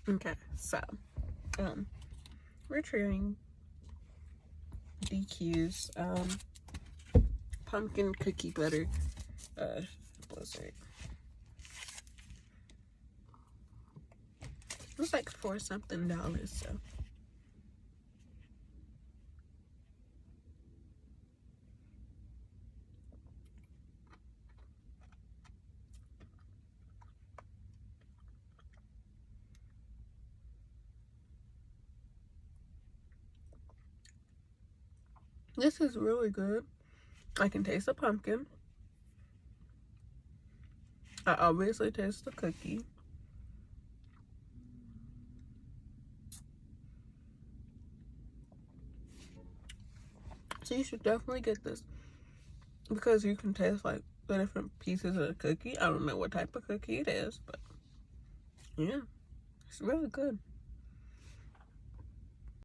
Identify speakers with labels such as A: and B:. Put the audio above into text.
A: Okay, so we're trying DQ's pumpkin cookie butter blizzard. It was like $4 something, so this is really good. I can taste the pumpkin. I obviously taste the cookie. So you should definitely get this because you can taste like the different pieces of the cookie. I don't know what type of cookie it is, but yeah, it's really good.